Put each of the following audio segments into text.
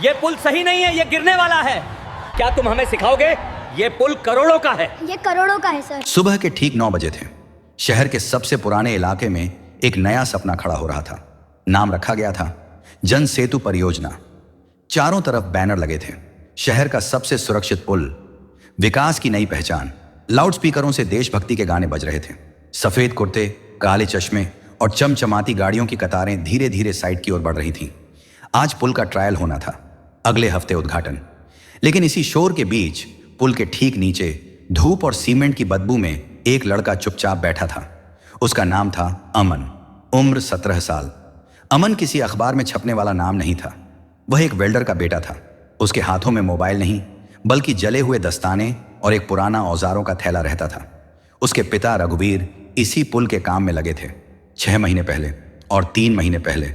ये पुल सही नहीं है, ये गिरने वाला है। क्या तुम हमें सिखाओगे? ये पुल करोड़ों का है। ये करोड़ों का है सर। सुबह के ठीक 9 बजे थे। शहर के सबसे पुराने इलाके में एक नया सपना खड़ा हो रहा था। नाम रखा गया था जन सेतु परियोजना। चारों तरफ बैनर लगे थे, शहर का सबसे सुरक्षित पुल, विकास की नई पहचान। लाउडस्पीकरों से देशभक्ति के गाने बज रहे थे। सफेद कुर्ते, काले चश्मे और चमचमाती गाड़ियों की कतारें धीरे धीरे साइड की ओर बढ़ रही थीं। आज पुल का ट्रायल होना था, अगले हफ्ते उद्घाटन। लेकिन इसी शोर के बीच पुल के ठीक नीचे धूप और सीमेंट की बदबू में एक लड़का चुपचाप बैठा था। उसका नाम था अमन, उम्र 17 साल। अमन किसी अखबार में छपने वाला नाम नहीं था। वह एक वेल्डर का बेटा था। उसके हाथों में मोबाइल नहीं बल्कि जले हुए दस्ताने और एक पुराना औजारों का थैला रहता था। उसके पिता रघुवीर इसी पुल के काम में लगे थे। 6 महीने पहले और 3 महीने पहले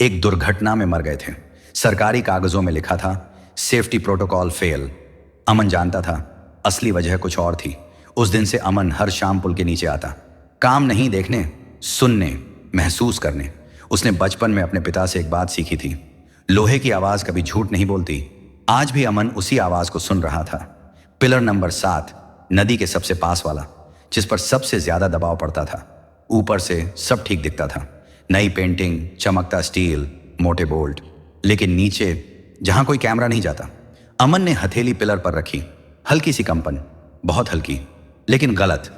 एक दुर्घटना में मर गए थे। सरकारी कागजों में लिखा था सेफ्टी प्रोटोकॉल फेल। अमन जानता था असली वजह कुछ और थी। उस दिन से अमन हर शाम पुल के नीचे आता, काम नहीं देखने, सुनने, महसूस करने। उसने बचपन में अपने पिता से एक बात सीखी थी, लोहे की आवाज कभी झूठ नहीं बोलती। आज भी अमन उसी आवाज को सुन रहा था। पिलर नंबर 7, नदी के सबसे पास वाला, जिस पर सबसे ज्यादा दबाव पड़ता था। ऊपर से सब ठीक दिखता था, नई पेंटिंग, चमकता स्टील, मोटे बोल्ट। लेकिन नीचे जहां कोई कैमरा नहीं जाता। अमन ने हथेली पिलर पर रखी, हल्की सी कंपन, बहुत हल्की, लेकिन गलत।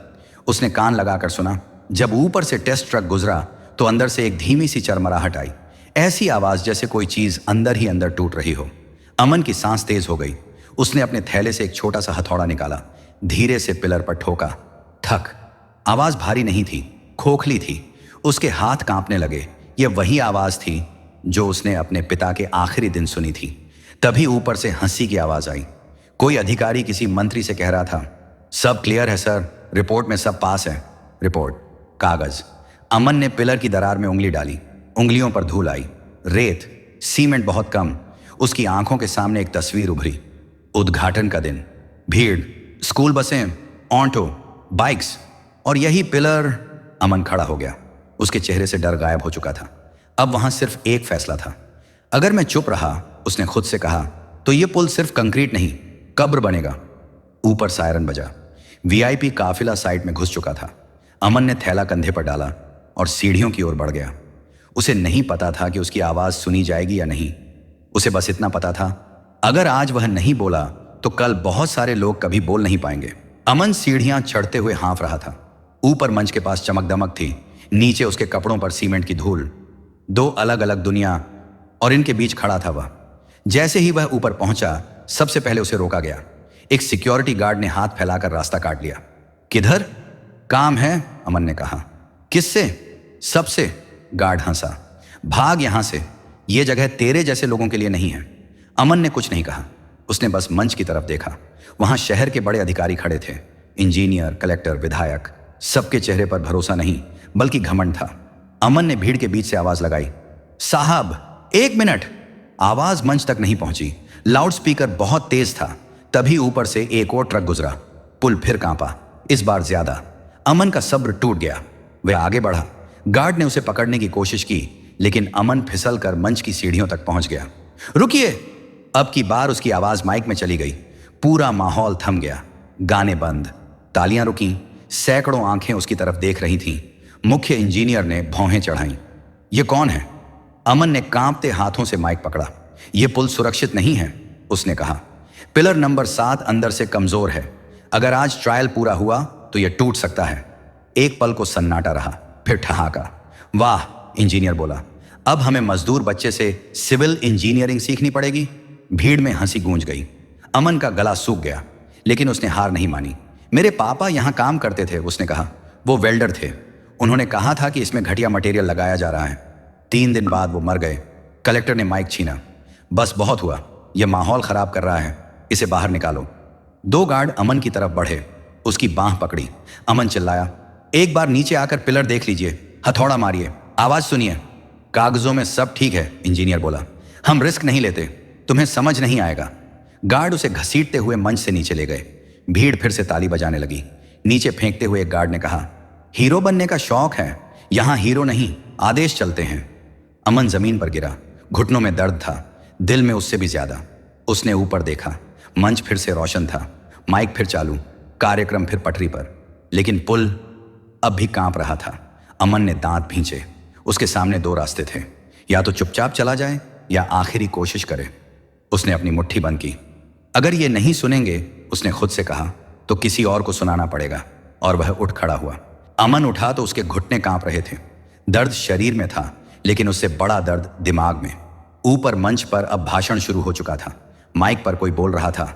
उसने कान लगाकर सुना। जब ऊपर से टेस्ट ट्रक गुजरा तो अंदर से एक धीमी सी चरमराहट आई, ऐसी आवाज जैसे कोई चीज अंदर ही अंदर टूट रही हो। अमन की सांस तेज हो गई। उसने अपने थैले से एक छोटा सा हथौड़ा निकाला, धीरे से पिलर पर ठोका। ठक। आवाज भारी नहीं थी, खोखली थी। उसके हाथ कांपने लगे। यह वही आवाज थी जो उसने अपने पिता के आखिरी दिन सुनी थी। तभी ऊपर से हंसी की आवाज आई। कोई अधिकारी किसी मंत्री से कह रहा था, सब क्लियर है सर, रिपोर्ट में सब पास है। रिपोर्ट, कागज। अमन ने पिलर की दरार में उंगली डाली। उंगलियों पर धूल आई, रेत, सीमेंट बहुत कम। उसकी आंखों के सामने एक तस्वीर उभरी। उद्घाटन का दिन, भीड़, स्कूल बसें, ऑटो, बाइक्स और यही पिलर। अमन खड़ा हो गया। उसके चेहरे से डर गायब हो चुका था। अब वहां सिर्फ एक फैसला था। अगर मैं चुप रहा, उसने खुद से कहा, तो यह पुल सिर्फ कंक्रीट नहीं, कब्र बनेगा। ऊपर सायरन बजा। वीआईपी काफिला साइड में घुस चुका था। अमन ने थैला कंधे पर डाला और सीढ़ियों की ओर बढ़ गया। उसे नहीं पता था कि उसकी आवाज सुनी जाएगी या नहीं। उसे बस इतना पता था, अगर आज वह नहीं बोला तो कल बहुत सारे लोग कभी बोल नहीं पाएंगे। अमन सीढ़ियां चढ़ते हुए हाँफ रहा था। ऊपर मंच के पास चमक दमक थी, नीचे उसके कपड़ों पर सीमेंट की धूल। 2 अलग अलग दुनिया, और इनके बीच खड़ा था वह। जैसे ही वह ऊपर पहुंचा, सबसे पहले उसे रोका गया। एक सिक्योरिटी गार्ड ने हाथ फैलाकर रास्ता काट लिया। किधर? काम है, अमन ने कहा। किससे? सबसे। गार्ड हंसा। भाग यहां से, यह जगह तेरे जैसे लोगों के लिए नहीं है। अमन ने कुछ नहीं कहा। उसने बस मंच की तरफ देखा। वहां शहर के बड़े अधिकारी खड़े थे, इंजीनियर, कलेक्टर, विधायक। सबके चेहरे पर भरोसा नहीं बल्कि घमंड था। अमन ने भीड़ के बीच से आवाज लगाई, साहब 1 मिनट। आवाज मंच तक नहीं पहुंची। लाउडस्पीकर बहुत तेज था। तभी ऊपर से एक और ट्रक गुजरा। पुल फिर कांपा, इस बार ज्यादा। अमन का सब्र टूट गया। वह आगे बढ़ा। गार्ड ने उसे पकड़ने की कोशिश की, लेकिन अमन फिसल कर मंच की सीढ़ियों तक पहुंच गया। रुकिए! अब की बार उसकी आवाज माइक में चली गई। पूरा माहौल थम गया। गाने बंद, तालियां रुकी, सैकड़ों आंखें उसकी तरफ देख रही थीं। मुख्य इंजीनियर ने भौहें चढ़ाईं। यह कौन है? अमन ने कांपते हाथों से माइक पकड़ा। यह पुल सुरक्षित नहीं है, उसने कहा। पिलर नंबर 7 अंदर से कमजोर है। अगर आज ट्रायल पूरा हुआ तो यह टूट सकता है। एक पल को सन्नाटा रहा, फिर ठहाका। वाह, इंजीनियर बोला। अब हमें मजदूर बच्चे से सिविल इंजीनियरिंग सीखनी पड़ेगी। भीड़ में हंसी गूंज गई। अमन का गला सूख गया, लेकिन उसने हार नहीं मानी। मेरे पापा यहां काम करते थे, उसने कहा। वो वेल्डर थे। उन्होंने कहा था कि इसमें घटिया मटेरियल लगाया जा रहा है। 3 दिन बाद वो मर गए। कलेक्टर ने माइक छीना। बस बहुत हुआ, यह माहौल खराब कर रहा है, इसे बाहर निकालो। 2 गार्ड अमन की तरफ बढ़े, उसकी बांह पकड़ी। अमन चिल्लाया, एक बार नीचे आकर पिलर देख लीजिए, हथौड़ा मारिए, आवाज सुनिए। कागजों में सब ठीक है, इंजीनियर बोला। हम रिस्क नहीं लेते, तुम्हें समझ नहीं आएगा। गार्ड उसे घसीटते हुए मंच से नीचे ले गए। भीड़ फिर से ताली बजाने लगी। नीचे फेंकते हुए एक गार्ड ने कहा, हीरो बनने का शौक है, यहां हीरो नहीं, आदेश चलते हैं। अमन जमीन पर गिरा। घुटनों में दर्द था। दिल में उससे भी ज्यादा। उसने ऊपर देखा, मंच फिर से रोशन था, माइक फिर चालू, कार्यक्रम फिर पटरी पर, लेकिन पुल अब भी कांप रहा था। अमन ने दांत भींचे। उसके सामने दो रास्ते थे, या तो चुपचाप चला जाए या आखिरी कोशिश करे। उसने अपनी मुट्ठी बंद की। अगर ये नहीं सुनेंगे, उसने खुद से कहा, तो किसी और को सुनाना पड़ेगा। और वह उठ खड़ा हुआ। अमन उठा तो उसके घुटने कांप रहे थे। दर्द शरीर में था, लेकिन उससे बड़ा दर्द दिमाग में। ऊपर मंच पर अब भाषण शुरू हो चुका था। माइक पर कोई बोल रहा था,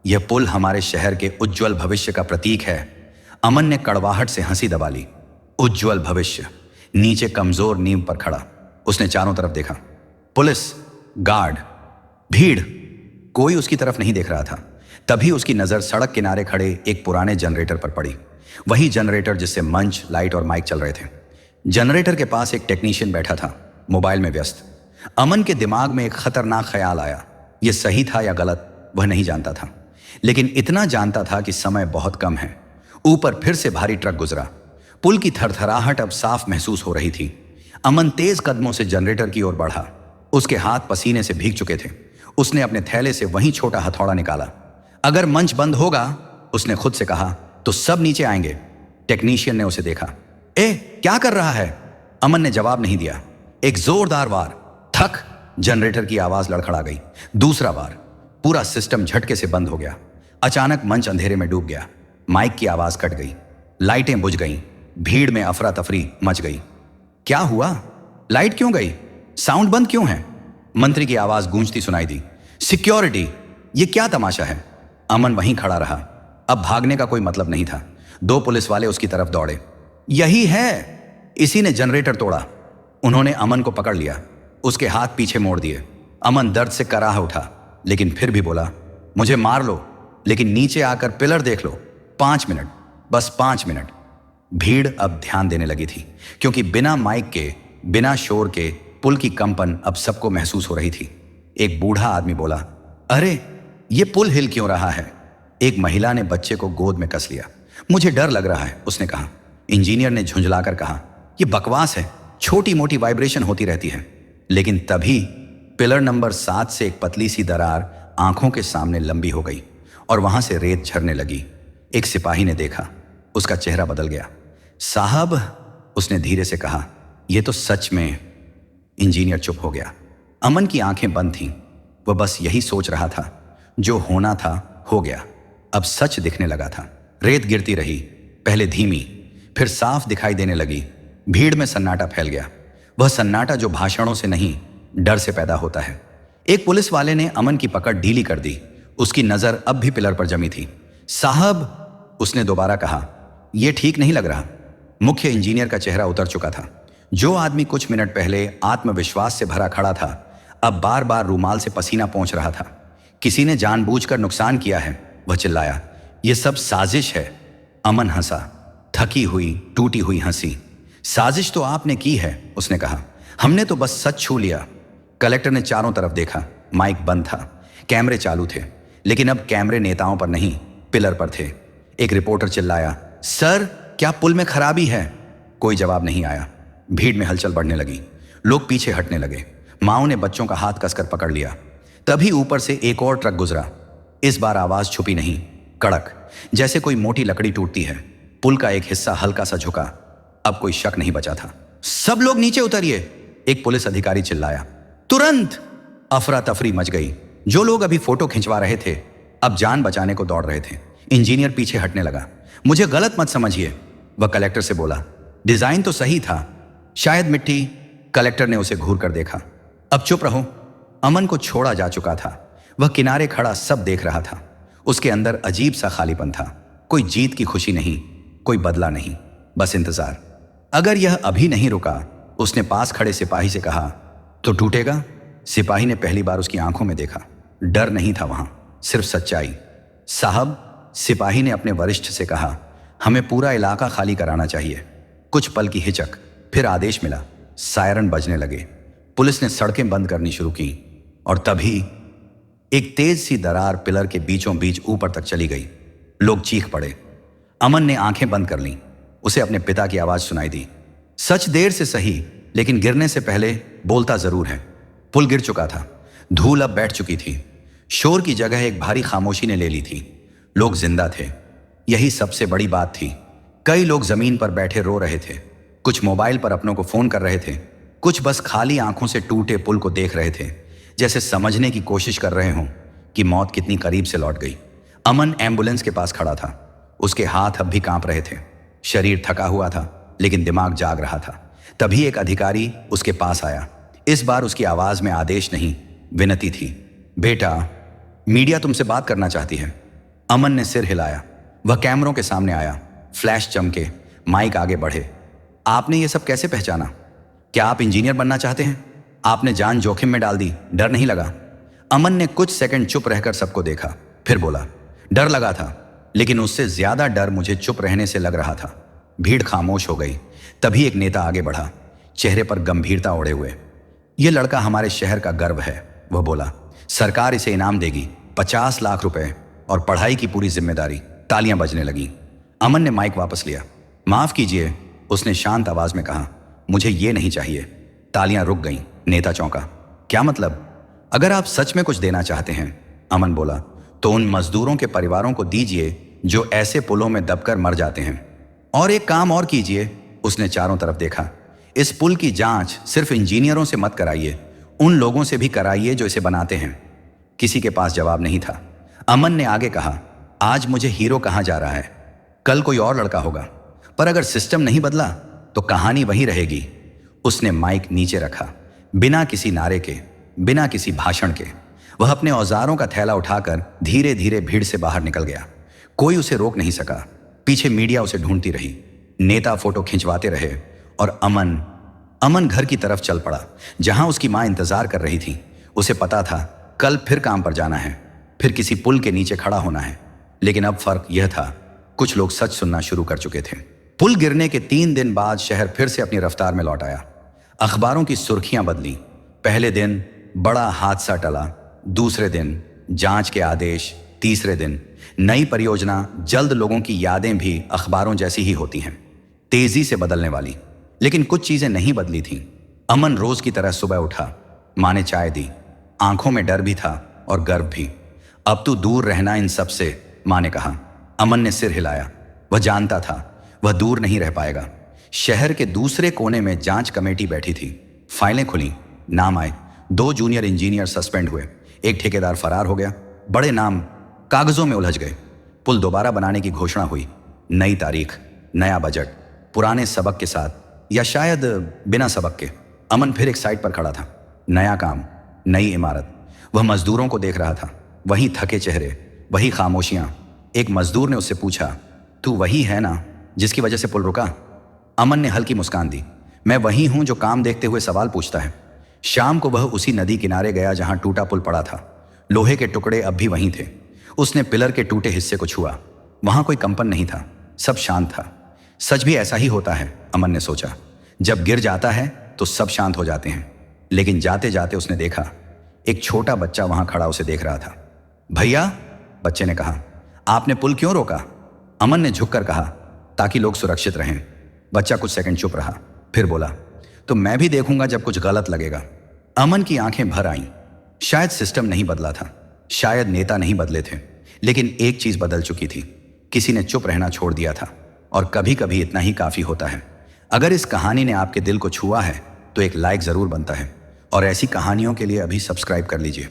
यह पुल हमारे शहर के उज्जवल भविष्य का प्रतीक है। अमन ने कड़वाहट से हंसी दबा ली। उज्जवल भविष्य। नीचे कमजोर नींव पर खड़ा उसने चारों तरफ देखा। पुलिस, गार्ड, भीड़, कोई उसकी तरफ नहीं देख रहा था। तभी उसकी नजर सड़क किनारे खड़े एक पुराने जनरेटर पर पड़ी। वही जनरेटर जिससे मंच, लाइट और माइक चल रहे थे। जनरेटर के पास एक टेक्नीशियन बैठा था, मोबाइल में व्यस्त। अमन के दिमाग में एक खतरनाक ख्याल आया। यह सही था या गलत, वह नहीं जानता था, लेकिन इतना जानता था कि समय बहुत कम है। ऊपर फिर से भारी ट्रक गुजरा। पुल की थरथराहट अब साफ महसूस हो रही थी। अमन तेज कदमों से जनरेटर की ओर बढ़ा। उसके हाथ पसीने से भीग चुके थे। उसने अपने थैले से वही छोटा हथौड़ा निकाला। अगर मंच बंद होगा, उसने खुद से कहा, तो सब नीचे आएंगे। टेक्नीशियन ने उसे देखा। क्या कर रहा है? अमन ने जवाब नहीं दिया। एक जोरदार वार, थक, जनरेटर की आवाज लड़खड़ा गई। दूसरा वार, पूरा सिस्टम झटके से बंद हो गया। अचानक मंच अंधेरे में डूब गया। माइक की आवाज कट गई, लाइटें बुझ गईं, भीड़ में अफरा तफरी मच गई। क्या हुआ? लाइट क्यों गई? साउंड बंद क्यों है? मंत्री की आवाज गूंजती सुनाई दी। सिक्योरिटी, ये क्या तमाशा है? अमन वहीं खड़ा रहा। अब भागने का कोई मतलब नहीं था। दो पुलिस वाले उसकी तरफ दौड़े। यही है, इसी ने जनरेटर तोड़ा। उन्होंने अमन को पकड़ लिया, उसके हाथ पीछे मोड़ दिए। अमन दर्द से कराह उठा, लेकिन फिर भी बोला, मुझे मार लो, लेकिन नीचे आकर पिलर देख लो। 5 मिनट, बस 5 मिनट। भीड़ अब ध्यान देने लगी थी, क्योंकि बिना माइक के, बिना शोर के पुल की कंपन अब सबको महसूस हो रही थी। एक बूढ़ा आदमी बोला, अरे ये पुल हिल क्यों रहा है? एक महिला ने बच्चे को गोद में कस लिया। मुझे डर लग रहा है, उसने कहा। इंजीनियर ने झुंझलाकर कहा, यह बकवास है, छोटी मोटी वाइब्रेशन होती रहती है। लेकिन तभी पिलर नंबर 7 से एक पतली सी दरार आंखों के सामने लंबी हो गई और वहां से रेत झरने लगी। एक सिपाही ने देखा, उसका चेहरा बदल गया। साहब, उसने धीरे से कहा, यह तो सच में। इंजीनियर चुप हो गया। अमन की आंखें बंद थीं। वह बस यही सोच रहा था, जो होना था हो गया। अब सच दिखने लगा था। रेत गिरती रही, पहले धीमी, फिर साफ दिखाई देने लगी। भीड़ में सन्नाटा फैल गया। वह सन्नाटा जो भाषणों से नहीं, डर से पैदा होता है। एक पुलिस वाले ने अमन की पकड़ ढीली कर दी। उसकी नजर अब भी पिलर पर जमी थी। साहब, उसने दोबारा कहा, यह ठीक नहीं लग रहा। मुख्य इंजीनियर का चेहरा उतर चुका था। जो आदमी कुछ मिनट पहले आत्मविश्वास से भरा खड़ा था, अब बार बार रूमाल से पसीना पोंछ रहा था। किसी ने जानबूझकर नुकसान किया है, वह चिल्लाया। यह सब साजिश है। अमन हंसा, थकी हुई, टूटी हुई हंसी। साजिश तो आपने की है, उसने कहा। हमने तो बस सच छू लिया। कलेक्टर ने चारों तरफ देखा। माइक बंद था, कैमरे चालू थे, लेकिन अब कैमरे नेताओं पर नहीं, पिलर पर थे। एक रिपोर्टर चिल्लाया, सर, क्या पुल में खराबी है? कोई जवाब नहीं आया। भीड़ में हलचल बढ़ने लगी। लोग पीछे हटने लगे। माओ ने बच्चों का हाथ कसकर पकड़ लिया। तभी ऊपर से एक और ट्रक गुजरा। इस बार आवाज छुपी नहीं, कड़क, जैसे कोई मोटी लकड़ी टूटती है। पुल का एक हिस्सा हल्का सा झुका। अब कोई शक नहीं बचा था। सब लोग नीचे उतरिए, एक पुलिस अधिकारी चिल्लाया। तुरंत अफरा तफरी मच गई। जो लोग अभी फोटो खिंचवा रहे थे, अब जान बचाने को दौड़ रहे थे। इंजीनियर पीछे हटने लगा। मुझे गलत मत समझिए, वह कलेक्टर से बोला। डिजाइन तो सही था, शायद मिट्टी। कलेक्टर ने उसे घूर कर देखा। अब चुप रहो। अमन को छोड़ा जा चुका था। वह किनारे खड़ा सब देख रहा था। उसके अंदर अजीब सा खालीपन था। कोई जीत की खुशी नहीं, कोई बदला नहीं, बस इंतजार। अगर यह अभी नहीं रुका, उसने पास खड़े सिपाही से कहा, तो टूटेगा। सिपाही ने पहली बार उसकी आंखों में देखा। डर नहीं था वहां, सिर्फ सच्चाई। साहब, सिपाही ने अपने वरिष्ठ से कहा, हमें पूरा इलाका खाली कराना चाहिए। कुछ पल की हिचक, फिर आदेश मिला। सायरन बजने लगे। पुलिस ने सड़कें बंद करनी शुरू की और तभी एक तेज सी दरार पिलर के बीचों बीच ऊपर तक चली गई। लोग चीख पड़े। अमन ने आंखें बंद कर लीं। उसे अपने पिता की आवाज सुनाई दी, सच देर से सही, लेकिन गिरने से पहले बोलता जरूर है। पुल गिर चुका था। धूल अब बैठ चुकी थी। शोर की जगह एक भारी खामोशी ने ले ली थी। लोग जिंदा थे, यही सबसे बड़ी बात थी। कई लोग जमीन पर बैठे रो रहे थे, कुछ मोबाइल पर अपनों को फोन कर रहे थे, कुछ बस खाली आंखों से टूटे पुल को देख रहे थे, जैसे समझने की कोशिश कर रहे हों कि मौत कितनी करीब से लौट गई। अमन एम्बुलेंस के पास खड़ा था। उसके हाथ अब भी कांप रहे थे, शरीर थका हुआ था लेकिन दिमाग जाग रहा था। तभी एक अधिकारी उसके पास आया। इस बार उसकी आवाज में आदेश नहीं, विनती थी। बेटा, मीडिया तुमसे बात करना चाहती है। अमन ने सिर हिलाया। वह कैमरों के सामने आया। फ्लैश चमके, माइक आगे बढ़े। आपने ये सब कैसे पहचाना? क्या आप इंजीनियर बनना चाहते हैं? आपने जान जोखिम में डाल दी, डर नहीं लगा? अमन ने कुछ सेकंड चुप रहकर सबको देखा, फिर बोला, डर लगा था, लेकिन उससे ज्यादा डर मुझे चुप रहने से लग रहा था। भीड़ खामोश हो गई। तभी एक नेता आगे बढ़ा, चेहरे पर गंभीरता ओढ़े हुए। यह लड़का हमारे शहर का गर्व है, वह बोला। सरकार इसे इनाम देगी, 50 लाख रुपए और पढ़ाई की पूरी जिम्मेदारी। तालियां बजने लगी। अमन ने माइक वापस लिया। माफ कीजिए, उसने शांत आवाज में कहा, मुझे ये नहीं चाहिए। तालियां रुक गईं। नेता चौंका। क्या मतलब? अगर आप सच में कुछ देना चाहते हैं, अमन बोला, तो उन मजदूरों के परिवारों को दीजिए जो ऐसे पुलों में दबकर मर जाते हैं। और एक काम और कीजिए, उसने चारों तरफ देखा। इस पुल की जांच सिर्फ इंजीनियरों से मत कराइए, उन लोगों से भी कराइए जो इसे बनाते हैं। किसी के पास जवाब नहीं था। अमन ने आगे कहा, आज मुझे हीरो कहा जा रहा है, कल कोई और लड़का होगा, पर अगर सिस्टम नहीं बदला तो कहानी वही रहेगी। उसने माइक नीचे रखा। बिना किसी नारे के, बिना किसी भाषण के, वह अपने औजारों का थैला उठाकर धीरे धीरे भीड़ से बाहर निकल गया। कोई उसे रोक नहीं सका। पीछे मीडिया उसे ढूंढती रही, नेता फोटो खिंचवाते रहे और अमन घर की तरफ चल पड़ा, जहां उसकी मां इंतजार कर रही थी। उसे पता था कल फिर काम पर जाना है, फिर किसी पुल के नीचे खड़ा होना है। लेकिन अब फर्क यह था, कुछ लोग सच सुनना शुरू कर चुके थे। पुल गिरने के 3 दिन बाद शहर फिर से अपनी रफ्तार में लौट आया। अखबारों की सुर्खियां बदली। पहले दिन बड़ा हादसा टला, दूसरे दिन जांच के आदेश, तीसरे दिन नई परियोजना। जल्द लोगों की यादें भी अखबारों जैसी ही होती हैं, तेजी से बदलने वाली। लेकिन कुछ चीजें नहीं बदली थीं। अमन रोज की तरह सुबह उठा, माँ ने चाय दी, आंखों में डर भी था और गर्व भी। अब तू दूर रहना इन सब से, माँ ने कहा। अमन ने सिर हिलाया। वह जानता था वह दूर नहीं रह पाएगा। शहर के दूसरे कोने में जांच कमेटी बैठी थी। फाइलें खुली, नाम आए। 2 जूनियर इंजीनियर सस्पेंड हुए, एक ठेकेदार फरार हो गया। बड़े नाम कागजों में उलझ गए। पुल दोबारा बनाने की घोषणा हुई। नई तारीख, नया बजट, पुराने सबक के साथ या शायद बिना सबक के। अमन फिर एक साइट पर खड़ा था। नया काम, नई इमारत। वह मजदूरों को देख रहा था, वही थके चेहरे, वही खामोशियां। एक मजदूर ने उससे पूछा, तू वही है ना जिसकी वजह से पुल रुका? अमन ने हल्की मुस्कान दी। मैं वही हूं जो काम देखते हुए सवाल पूछता है। शाम को वह उसी नदी किनारे गया जहां टूटा पुल पड़ा था। लोहे के टुकड़े अब भी वहीं थे। उसने पिलर के टूटे हिस्से को छुआ। वहां कोई कंपन नहीं था, सब शांत था। सच भी ऐसा ही होता है, अमन ने सोचा। जब गिर जाता है तो सब शांत हो जाते हैं। लेकिन जाते जाते उसने देखा, एक छोटा बच्चा वहां खड़ा उसे देख रहा था। भैया, बच्चे ने कहा, आपने पुल क्यों रोका? अमन ने झुककर कहा, ताकि लोग सुरक्षित रहें। बच्चा कुछ सेकंड चुप रहा, फिर बोला, तो मैं भी देखूंगा जब कुछ गलत लगेगा। अमन की आंखें भर आईं। शायद सिस्टम नहीं बदला था, शायद नेता नहीं बदले थे, लेकिन एक चीज बदल चुकी थी। किसी ने चुप रहना छोड़ दिया था। और कभी कभी इतना ही काफी होता है। अगर इस कहानी ने आपके दिल को छुआ है तो एक लाइक जरूर बनता है। और ऐसी कहानियों के लिए अभी सब्सक्राइब कर लीजिए।